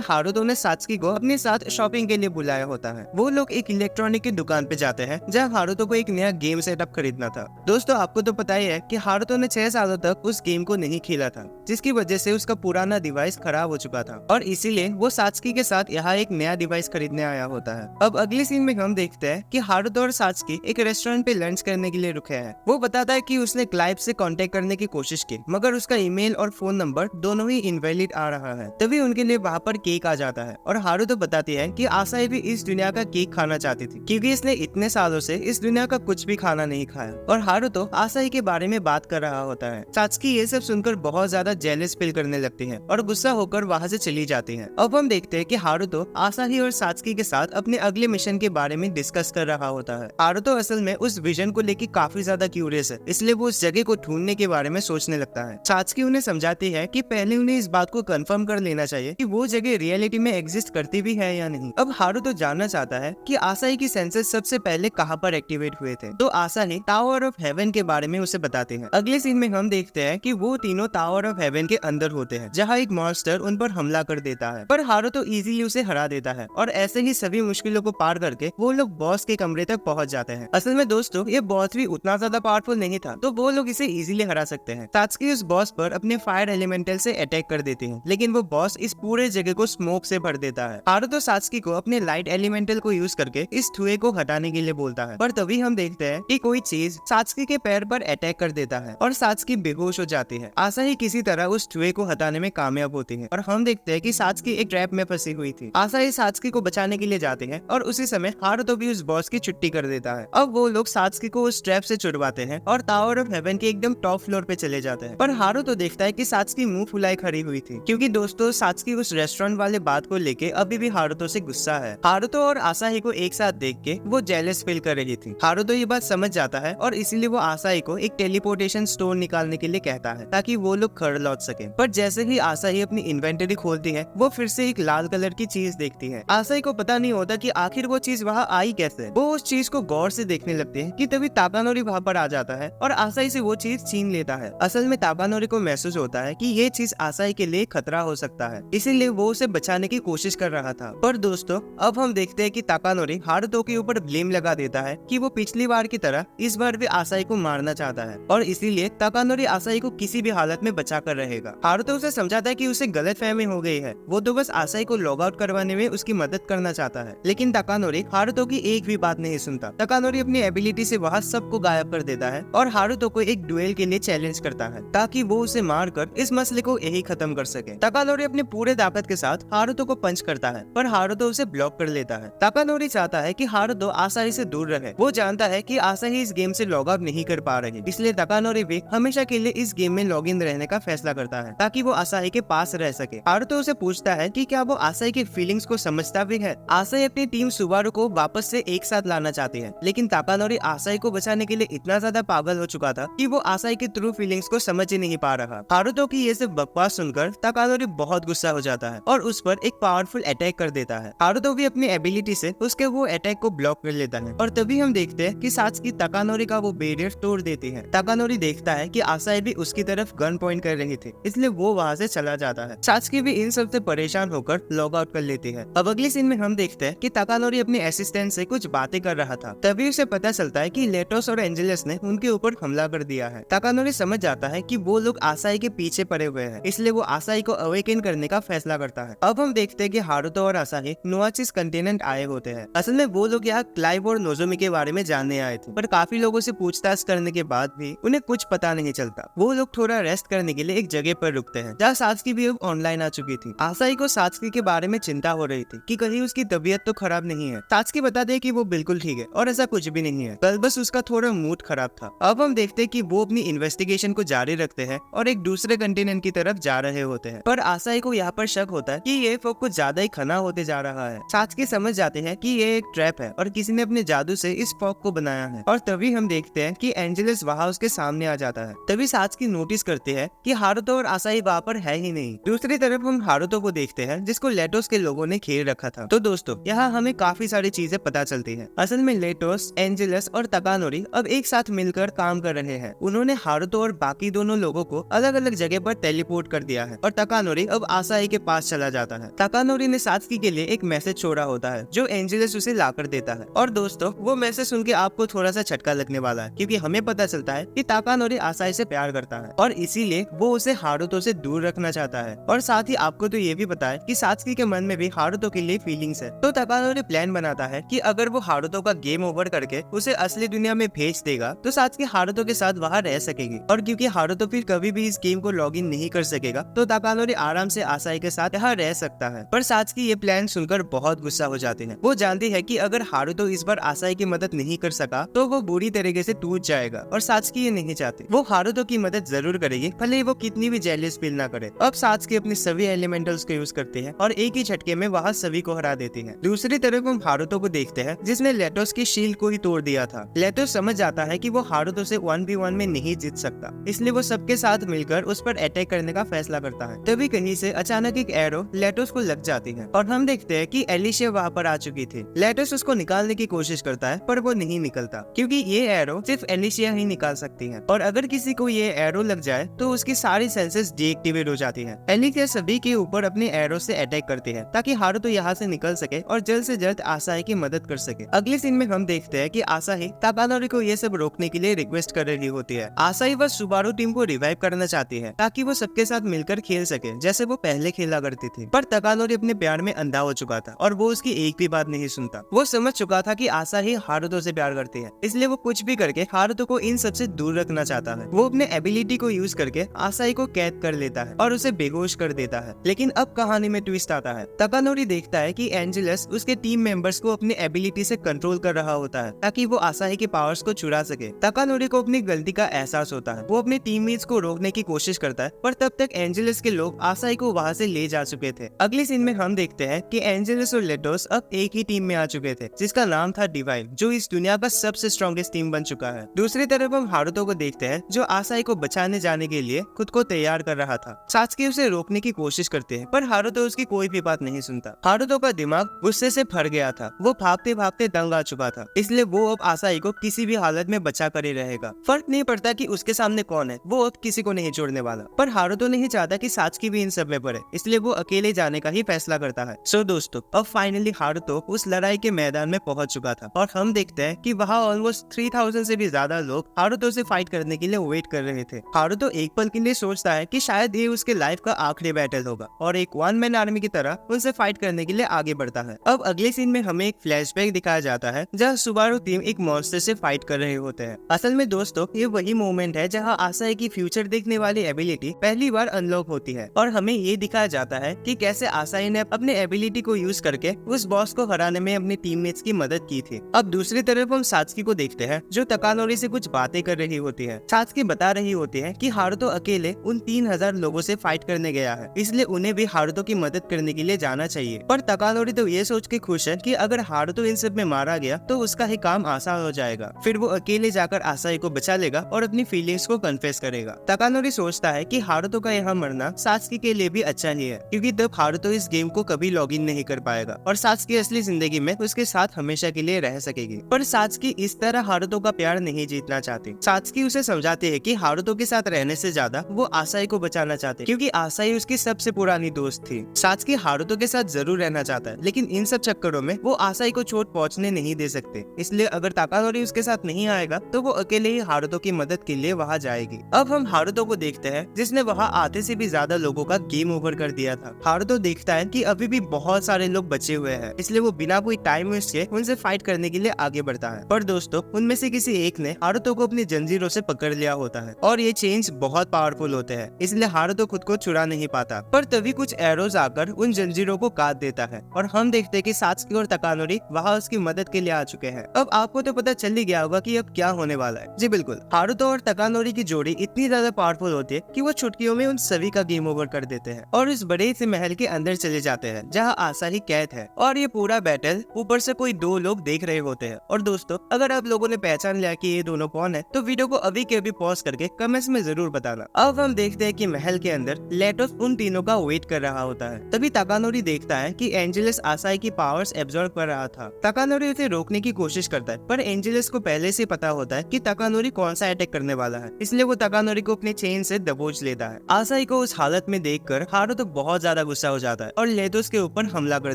हारुतो ने सात्सुकी को अपने साथ शॉपिंग के लिए बुलाया होता है। वो लोग एक इलेक्ट्रॉनिक की दुकान पे जाते हैं जहाँ हारुतो को एक नया गेम सेटअप खरीदना था। दोस्तों आपको तो पता ही है कि हारुतो ने 6 सालों तक उस गेम को नहीं खेला था, जिसकी वजह से उसका पुराना डिवाइस खराब हो चुका था और इसीलिए वो सात्सुकी के साथ यहाँ एक नया डिवाइस खरीदने आया होता है। अब अगले सीन में हम देखते हैं कि हारुतो और सात्सुकी एक रेस्टोरेंट पे लंच करने के लिए रुके हैं। वो बताता है कि उसने क्लाइव से कांटेक्ट करने की कोशिश की, मगर उसका ईमेल और फोन नंबर दोनों ही इनवैलिड आ रहा है। तभी उनके लिए वहाँ पर केक आ जाता है और हारुतो बताती है कि आसाही भी इस दुनिया का केक खाना चाहती थी, क्योंकि इसने इतने सालों से इस दुनिया का कुछ भी खाना नहीं खाया। और हारुतो आसाही के बारे में बात कर रहा होता है। सात्सुकी ये सब सुनकर बहुत ज्यादा जेलस फील करने लगती है और गुस्सा होकर वहाँ से चली जाती है। अब हम देखते हैं कि हारुतो आसाही और सात्सुकी के साथ अपने अगले मिशन के बारे में डिस्कस कर रहा होता है। हारुतो असल में उस विजन को लेकर काफी ज्यादा क्यूरियस है, इसलिए वो उस जगह को ढूंढने के बारे में सोचने लगता है। सात्सुकी उन्हें समझाती है कि पहले उन्हें इस बात को कंफर्म कर लेना चाहिए कि वो जगह रियलिटी में एग्जिस्ट करती भी है या नहीं। अब हारुतो जानना चाहता है कि आसाही की सेंसेस सबसे पहले कहाँ पर एक्टिवेट हुए थे, तो आसाही टावर ऑफ हेवन के बारे में उसे बताते हैं। अगले सीन में हम देखते हैं कि वो तीनों टावर ऑफ हेवन के अंदर होते हैं, जहाँ एक मॉन्स्टर उन पर हमला कर देता है, पर हारुतो इजीली उसे हरा देता है और ऐसे ही सभी मुश्किलों को पार करके वो लोग बॉस के कमरे तक पहुंच जाते हैं। असल में दोस्तों ये बॉस भी उतना ज्यादा पावरफुल नहीं था, तो वो लोग इसे इजीली हरा सकते हैं। सात्सुकी उस बॉस पर अपने फायर एलिमेंटल से अटैक कर देती है, लेकिन वो बॉस इस पूरे जगह को स्मोक से भर देता है। हारुतो सात्सुकी को अपने लाइट एलिमेंटल को यूज करके इस धुएं को हटाने के लिए बोलता है, पर तभी हम देखते हैं कि कोई चीज सात्सुकी के पैर पर अटैक कर देता है और सात्सुकी बेहोश हो जाती है। आसाही किसी तरह उस धुएं को हटाने में कामयाब होती है और हम देखते हैं कि सात्सुकी एक ट्रैप में फंसी हुई थी। आसाही सात्सुकी को बचाने के लिए जाते हैं और उसी समय हारुतो भी उस बॉस की छुट्टी कर देता है। अब वो लोग सात्सुकी को उस ट्रैप से छुड़वाते हैं और टावर ऑफ हेवन के एकदम टॉप फ्लोर पे चले जाते हैं। पर हारुतो देखता है कि सात्सुकी मुंह फुलाए खड़ी हुई थी, क्योंकि दोस्तों सात्सुकी उस रेस्टोरेंट वाले बात को लेके अभी भी हारुतो से गुस्सा है। हारुतो और आसाही को एक साथ देख के वो जेलस फील कर रही थी। हारुतो ये बात समझ जाता है और इसीलिए वो आसाही को एक टेलीपोर्टेशन स्टोन निकालने के लिए कहता है, ताकि वो लोग घर लौट सके। पर जैसे ही आसाही अपनी इन्वेंटरी खोलती है, वो फिर से एक लाल कलर की चीज देखती है। आसाही को पता नहीं होता कि आखिर वो चीज वहाँ आई कैसे। वो उस चीज को गौर से देखने लगती है कि तभी ताकानोरी वहाँ पर आ जाता है और आसाही से वो चीज छीन लेता है। असल में ताकानोरी को महसूस होता है कि ये चीज आसाही के लिए खतरा हो सकता है, इसीलिए वो उसे बचाने की कोशिश कर रहा था। पर दोस्तों अब हम देखते हैं कि ताकानोरी हारुतो के ऊपर ब्लेम लगा देता है कि वो पिछली बार की तरह इस बार भी आसाही को मारना चाहता है और इसीलिए ताकानोरी आसाही को किसी भी हालत में बचा कर रहेगा। हारुतो उसे समझाता है कि उसे गलतफहमी हो गई है, वो तो बस आसाही को लॉग आउट करवाने में उसकी मदद करना चाहता है। लेकिन ताकानोरी हारुतो की एक भी बात नहीं सुनता। ताकानोरी अपनी एबिलिटी से वहाँ सबको गायब कर देता है और हारुतो को एक डुएल के लिए चैलेंज करता है, ताकि वो उसे मारकर इस मसले को यही खत्म कर सके। ताकानोरी अपने पूरे ताकत के साथ हारुतो को पंच करता है, पर हारुतो उसे ब्लॉक कर लेता है। ताकानोरी चाहता है कि हारुतो आसाही से दूर रहे। वो जानता है कि आसाही इस गेम से लॉग आउट नहीं कर पा रही, इसलिए ताकानोरी भी हमेशा के लिए इस गेम में लॉग इन रहने का फैसला करता है, ताकि वो आसाही के पास रह सके। हारुतो उसे पूछता है कि क्या वो आसाही की फीलिंग्स को समझता भी है। आसाही अपनी टीम सुबारू को वापस से एक साथ लाना चाहती है, लेकिन ताकानोरी आसाही को बचाने के लिए इतना ज्यादा पागल हो चुका था कि वो आसाही की ट्रू फीलिंग्स को समझ ही नहीं पा रहा। हारुतो की ये सब बकवास सुनकर ताकानोरी बहुत गुस्सा हो जाता है और उस पर एक पावरफुल अटैक कर देता है। हारुतो भी अपनी एबिलिटी से उसके वो अटैक को ब्लॉक कर लेता है और तभी हम देखते हैं कि सात्सुकी ताकानोरी का वो बैरियर तोड़ देती है। ताकानोरी देखता है कि आसाही भी उसकी तरफ गन पॉइंट कर रही थी, इसलिए वो वहाँ से चला जाता है। सात्सुकी भी इन सब से परेशान होकर लॉग आउट कर लेती है। अब अगले सीन में हम देखते हैं कि ताकानोरी अपने असिस्टेंट से कुछ बातें कर रहा था, तभी उसे पता चलता है कि लेटोस और एंजेलस ने उनके ऊपर हमला कर दिया है। ताकानोरी समझ जाता है कि वो लोग आसाही के पीछे पड़े हुए हैं, इसलिए वो आसाही को अवेकन करने का फैसला करता है। अब हम देखते हैं कि हारुतो और आसाही नोआचिस कंटिनेंट आए होते हैं। असल में वो लोग यहाँ क्लाइव और नोजोमी के बारे में जानने आए थे, पर काफी लोगों से पूछताछ करने के बाद भी उन्हें कुछ पता नहीं चलता। वो लोग थोड़ा रेस्ट करने के लिए एक जगह पर रुकते हैं, जहाँ सात्सुकी भी अब ऑनलाइन आ चुकी थी। आसाही को सात्सुकी के बारे में चिंता हो रही थी कि कहीं उसकी तबीयत तो खराब नहीं है। सात्सुकी बताते हैं कि वो बिल्कुल ठीक है और ऐसा कुछ भी नहीं है, कल बस उसका थोड़ा मूड खराब था। अब हम देखते हैं कि वो अपनी इन्वेस्टिगेशन को जारी रखते हैं और एक दूसरे कंटिनेंट की तरफ जा रहे होते हैं। पर आसाई को यहाँ पर शक होता है कि ये फॉग कुछ ज्यादा ही घना होते जा रहा है। सात्सुकी समझ जाते हैं कि ये एक ट्रैप है और किसी ने अपने जादू से इस फॉग को बनाया है। और तभी हम देखते हैं कि एंजेलस वहाँ उसके सामने आ जाता है। तभी सात्सुकी नोटिस करते हैं कि हारुतो और आसाई वहाँ पर है ही नहीं। दूसरी तरफ हम हारुतो को देखते हैं जिसको लेटोस के लोगों ने घेर रखा था। तो दोस्तों यहाँ हमें काफी सारी चीजें पता चलती है। असल में लेटोस, एंजेलस और तकानोरी अब एक साथ मिलकर काम कर रहे हैं। उन्होंने हारुतो और बाकी दोनों लोगों को अलग अलग जगह पर टेलीपोर्ट कर दिया है और तकानोरी अब आसाई के पास चला जाता है। तकानोरी ने सात्सुकी के लिए एक मैसेज छोड़ा होता है जो एंजेलस उसे लाकर देता है। और दोस्तों वो मैसेज सुन के आपको थोड़ा सा झटका लगने वाला है, क्योंकि हमें पता चलता है कि तकानोरी आसाई से प्यार करता है और इसीलिए वो उसे हारुतो से दूर रखना चाहता है। और साथ ही आपको तो ये भी पता है कि सात्सुकी के मन में भी हारुतो के लिए फीलिंग्स है। तो तकानोरी प्लान बनाता है कि अगर वो हारुतो का गेम ओवर करके उसे असली दुनिया में भेज देगा तो सात्सुकी हारुतो के साथ वहाँ रह सकेगी। और क्योंकि हारुतो फिर कभी भी इस गेम को लॉग इन नहीं कर सकेगा तो तकानोरी आराम से आसाई के साथ यहाँ रह सकता है। पर सात्सुकी ये प्लान सुनकर बहुत गुस्सा हो जाती है। वो जानती है कि अगर हारुतो इस बार आसाई की मदद नहीं कर सका तो वो बुरी तरीके से टूट जाएगा और सात्सुकी ये नहीं चाहती। वो हारुतो की मदद जरूर करेगी, भले ही वो कितनी भी जेलस फील ना करे। अब सात्सुकी अपने सभी एलिमेंटल्स को यूज करती है और एक ही झटके में वहाँ सभी को हरा देती है। दूसरी तरफ हम हारुतो को देखते हैं जिसने लेटोस की शील्ड को ही तोड़ दिया था। लेटोस समझ जाता है कि वो हारुतो से 1v1 में नहीं जीत सकता, इसलिए वो सबके साथ मिलकर उस पर अटैक करने का फैसला करता है। तभी कहीं से अचानक एक एरो लेटोस को लग जाती है और हम देखते हैं कि एलिशिया वहाँ पर आ चुकी थी। लेटोस उसको निकालने की कोशिश करता है पर वो नहीं निकलता, क्योंकि ये एरो सिर्फ एलिशिया ही निकाल सकती है और अगर किसी को ये एरो लग जाए तो उसकी सारी सेंसेस डीएक्टिवेट हो जाती है। एलिशिया सभी के ऊपर अपने एरो से अटैक करती है ताकि हारुतो यहाँ से निकल सके और जल्द से जल्द आसाई की मदद कर सके। अगले सीन में हम देखते हैं कि आसाही तकानोरी को ये सब रोकने के लिए रिक्वेस्ट कर रही होती है। आसाही बस सुबारू टीम को रिवाइव करना चाहती है ताकि वो सबके साथ मिलकर खेल सके जैसे वो पहले खेला करती थी। पर तकानोरी अपने प्यार में अंधा हो चुका था और वो उसकी एक भी बात नहीं सुनता। वो समझ चुका था कि आसाही हारुतो से प्यार करती है, इसलिए वो कुछ भी करके हारुतो को इन सब से दूर रखना चाहता है। वो अपने एबिलिटी को यूज करके आसाही को कैद कर लेता है और उसे बेहोश कर देता है। लेकिन अब कहानी में ट्विस्ट आता है। तकानोरी देखता है कि एंजेलस उसके टीम मेंबर्स को अपनी एबिलिटी से कंट्रोल कर रहा होता है ताकि वो आसाही के पावर्स को चुरा सके। तकानोरी को अपनी गलती का एहसास होता है। वो अपने टीममेट्स को रोकने की कोशिश करता है पर तब तक एंजेलस के लोग आसाही को वहाँ से ले जा चुके थे। अगले सीन में हम देखते हैं कि एंजेलस और लेटोस अब एक ही टीम में आ चुके थे जिसका नाम था डिवाइन, जो इस दुनिया का सबसे स्ट्रॉन्गेस्ट टीम बन चुका है। दूसरी तरफ हम हारुतो को देखते हैं जो आसाही को बचाने जाने के लिए खुद को तैयार कर रहा था। सात्सुकी उसे रोकने की कोशिश करते हैं पर हारुतो उसकी कोई भी बात नहीं सुनता। हारुतो का दिमाग गुस्से से भर गया था। वो भागते भागते दंग आ चुका था, इसलिए वो अब आसाही को किसी भी हालत में बचा कर ही रहेगा। फर्क नहीं पड़ता कि उसके सामने कौन है, वो अब किसी को नहीं छोड़ने वाला। पर हारुतो नहीं चाहता कि सात्सुकी भी इन सब में पड़े, इसलिए वो अकेले जाने का ही फैसला करता है। सो दोस्तों अब फाइनली हारुतो उस लड़ाई के मैदान में पहुंच चुका था और हम देखते हैं कि वहाँ ऑलमोस्ट 3000 से भी ज्यादा लोग हारुतो से फाइट करने के लिए वेट कर रहे थे। हारुतो एक पल के लिए सोचता है कि शायद ये उसके लाइफ का आखिरी बैटल होगा और एक वन मैन आर्मी की तरह उनसे फाइट करने के लिए आगे बढ़ता है। अब अगले सीन में हमें एक फ्लैशबैक दिखाया जाता है जहाँ सुबारू टीम एक मॉन्स्टर से फाइट कर रहे होते हैं। असल में दोस्तों ये वही मोमेंट है जहाँ आसाही की फ्यूचर देखने वाली एबिलिटी पहली बार अनलॉक होती है और हमें ये दिखाया जाता है कि कैसे आसाही ने अपने एबिलिटी को यूज करके उस बॉस को हराने में अपने टीममेट्स की मदद की थी। अब दूसरी तरफ हम सात्सुकी को देखते हैं जो तकानोरी से कुछ बातें कर रही होती है। सात्सुकी बता रही होती है कि हारुतो अकेले उन 3000 लोगों से फाइट करने गया है, इसलिए उन्हें भी हारुतो की मदद करने के लिए जाना चाहिए। पर तकानोरी तो ये सोच के खुश है कि अगर हारुतो इन सब में मारा गया तो उसका ही काम आसान हो जाएगा। फिर वो अकेले जाकर आसाही को बचा लेगा और अपनी फीलिंग्स को कन्फेस करेगा। तकानोरी सोचता है कि हारुतो का यहाँ मरना सात्सुकी के लिए भी अच्छा नहीं है, क्योंकि तब हारुतो इस गेम को कभी लॉग इन नहीं कर पाएगा और सात्सुकी असली जिंदगी में उसके साथ हमेशा के लिए रह सकेगी। पर सात्सुकी इस तरह हारुतो का प्यार नहीं जीतना चाहती। सात्सुकी उसे समझाती है कि हारुतो के साथ रहने से ज्यादा वो आसाही को बचाना चाहते, क्योंकि आसाही उसकी सबसे पुरानी दोस्त थी। सात्सुकी हारुतो के साथ जरूर रहना चाहता है, लेकिन इन सब चक्करों में वो आसाही को चोट पहुंचने नहीं दे सकते, इसलिए अगर तकानोरी उसके साथ नहीं आएगा तो वो अकेले ही हारुतो की मदद के लिए वहाँ जाएगी। अब हम हारुतो को देखते हैं जिसने वहाँ आधे से भी ज्यादा लोगों का गेम ओवर कर दिया था। हारुतो देखता है कि अभी भी बहुत सारे लोग बचे हुए हैं, इसलिए वो बिना कोई टाइम वेस्ट किए उनसे फाइट करने के लिए आगे बढ़ता है। पर दोस्तों उनमें से किसी एक ने हारुतो को अपनी जंजीरों से पकड़ लिया होता है और ये चेन्स बहुत पावरफुल होते हैं, इसलिए हारुतो खुद को छुड़ा नहीं पाता। पर तभी कुछ एरोज आकर उन जंजीरों को काट देता है और हम देखते हैं कि सात्सुकी और तकानोरी वहाँ उसकी मदद के लिए आ चुके हैं। अब आपको तो पता चल जल्दी गया होगा कि अब क्या होने वाला है। जी बिल्कुल, हारुतो और तकानोरी की जोड़ी इतनी ज्यादा पावरफुल होती है कि वो चुटकियों में उन सभी का गेम ओवर कर देते हैं और इस बड़े से महल के अंदर चले जाते हैं जहाँ आसाही कैद है। और ये पूरा बैटल ऊपर से कोई दो लोग देख रहे होते हैं। और दोस्तों, अगर आप लोगों ने पहचान लिया कि ये दोनों कौन है तो वीडियो को अभी के अभी पॉज करके कमेंट्स में जरूर बताना। अब हम देखते हैं कि महल के अंदर लेटोस उन तीनों का वेट कर रहा होता है। तभी तकानोरी देखता है कि एंजेलिस आसाही की पावर्स एब्जॉर्ब कर रहा था। तकानोरी उसे रोकने की कोशिश करता है, पर एंजेलिस को पहले से पता होता है कि तकानोरी कौन सा अटैक करने वाला है, इसलिए वो तकानोरी को अपने चेन से दबोच लेता है। आसाही को उस हालत में देखकर हारुतो बहुत ज्यादा गुस्सा हो जाता है और लेटोस के ऊपर हमला कर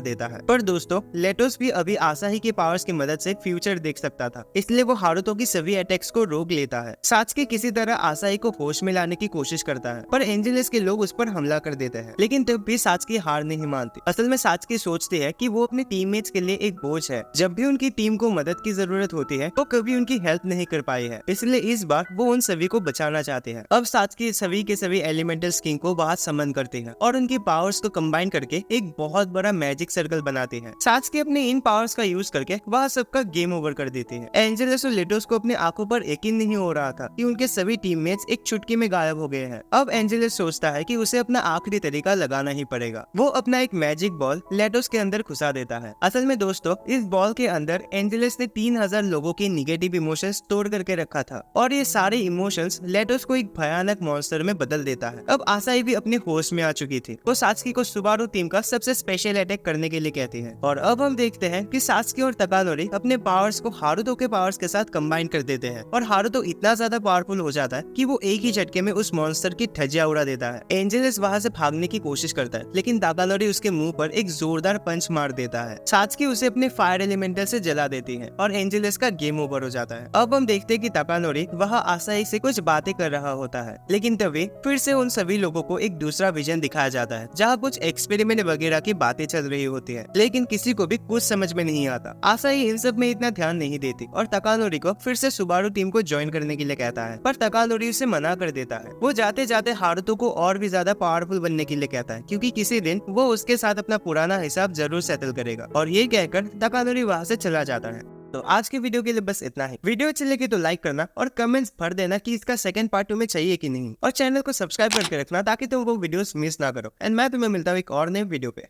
देता है। पर दोस्तों, लेटोस भी अभी आसाही की पावर्स की मदद से फ्यूचर देख सकता था, इसलिए वो हारुतो की सभी अटैक्स को रोक लेता है। सात्सुकी किसी तरह आसाही को होश में लाने की कोशिश करता है, पर एंजेलिस के लोग उस पर हमला कर देते हैं। लेकिन तब भी सात्सुकी हार नहीं मानती। असल में सात्सुकी सोचती है कि वो अपने टीममेट्स के लिए एक बोझ है। जब भी उनकी टीम को मदद की जरूरत होती है तो कभी उनकी हेल्प नहीं कर पाई है, इसलिए इस बार वो उन सभी को बचाना चाहते हैं। अब सात्सुकी सभी के सभी एलिमेंटल किंग को बाहर समन करते हैं और उनकी पावर्स को कंबाइन करके एक बहुत बड़ा मैजिक सर्कल बनाते हैं। सात्सुकी अपने इन पावर्स का यूज करके वह सबका गेम ओवर कर देते हैं। एंजेलिस और लेटोस को अपने आंखों पर यकीन नहीं हो रहा था कि उनके सभी टीममेट्स एक चुटकी में गायब हो गए हैं। अब एंजेलिस सोचता है कि उसे अपना आखिरी तरीका लगाना ही पड़ेगा। वो अपना एक मैजिक बॉल लेटोस के अंदर घुसा देता है। असल में दोस्तों, इस बॉल के अंदर एंजेलिस ने 3000 लोगों के निगेटिव इमोशंस स्टोर करके रखा था और ये सारे इमोशंस लेटोस को एक भयानक मॉन्स्टर में बदल देता है। अब आसाही भी अपने होश में आ चुकी थी। वो सात्सुकी को सुबारू टीम का सबसे स्पेशल अटैक करने के लिए कहती है और अब हम देखते हैं कि सात्सुकी और तकानोरी अपने पावर्स को हारुतो के पावर्स के साथ कंबाइन कर देते हैं और हारुतो इतना ज्यादा पावरफुल हो जाता है कि वो एक ही झटके में उस मॉन्स्टर की धज्जियां उड़ा देता है। एंजेलिस वहां से भागने की कोशिश करता है, लेकिन तकानोरी उसके मुंह पर एक जोरदार पंच मार देता है। सात्सुकी उसे अपने फायर एलिमेंटल से जला देती है और एंजेलिस का गेम ओवर हो जाता है। अब हम देखते हैं कि तकानोरी वहां आसाही से कुछ बातें कर रहा होता है, लेकिन तभी फिर से उन सभी लोगों को एक दूसरा विजन दिखाया जाता है जहाँ कुछ एक्सपेरिमेंट वगैरह की बातें चल रही होती है, लेकिन किसी को भी कुछ समझ में नहीं आता। आसाही इन सब में इतना ध्यान नहीं देती और तकानोरी को फिर से सुबारू टीम को ज्वाइन करने के लिए कहता है, पर तकानोरी उसे मना कर देता है। वो जाते जाते हारुतो को और भी ज्यादा पावरफुल बनने के लिए कहता है, क्योंकि किसी दिन वो उसके साथ अपना पुराना हिसाब जरूर सेटल करेगा। और ये कहकर तकानोरी वहाँ से चला जाता है। तो आज के वीडियो के लिए बस इतना ही। वीडियो अच्छी लगी तो लाइक करना और कमेंट्स भर देना कि इसका सेकंड पार्ट तुम्हें चाहिए कि नहीं, और चैनल को सब्सक्राइब करके रखना ताकि तुम वो वीडियोस मिस ना करो। एंड मैं तुम्हें मिलता हूँ एक और नए वीडियो पे।